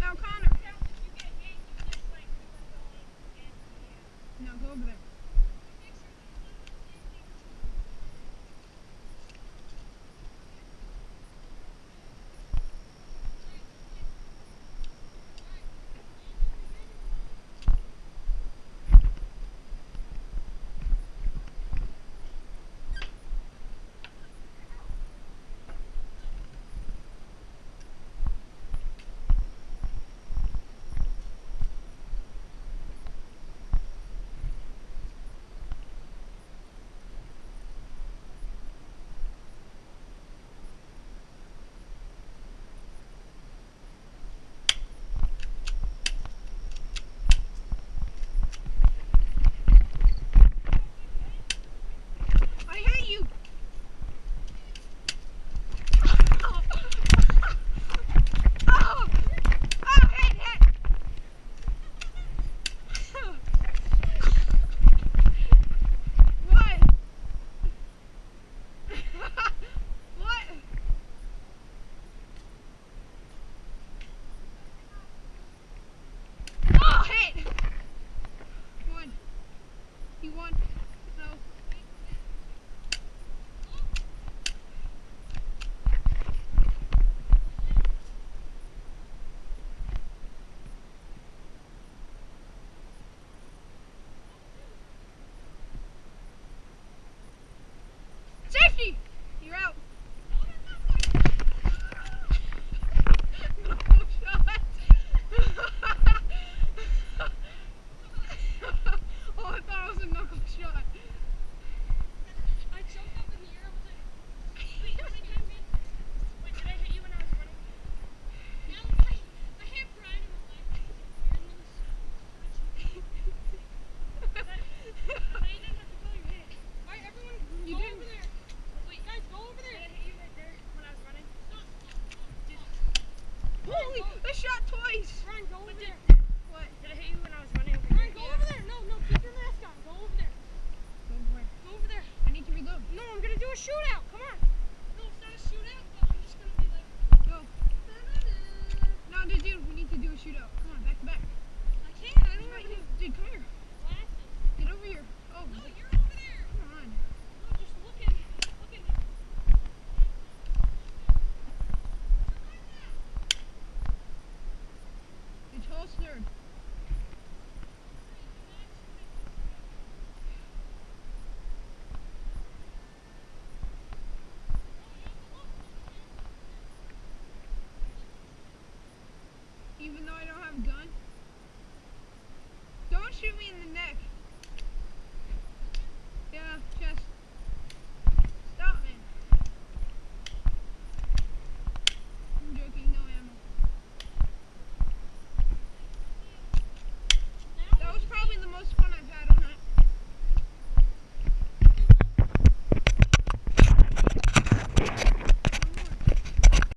Now, Connor. No, go over there. You won. No. Safety! You're out. Knuckle shot. Oh, I thought it was a knuckle shot. I jumped up in the air. I was like, wait, how many times wait, did I hit you when I was running? No, I hit Brian in the leg. I thought you didn't have to tell you hit. Alright, everyone, You go didn't. over there. Wait, guys, go over there. Did I hit you right there when I was running? Stop. Holy, they shot twice. Brian, go over there. What? Did I hit you when I was running over Brian, go over there. No, keep your mask on. Go over there. Go where? Go over there. I need to reload. No, I'm gonna do a shootout. Come on. No, it's not a shootout, but I'm just gonna be like, Go. No, dude, we need to do a shootout. Come on, back to back. I can't. I don't want you. Dude, come here. Glasses. Get over here. Oh, No, you're over there. come on. No, just looking. It's holstered. Even though I don't have a gun. Don't shoot me in the neck.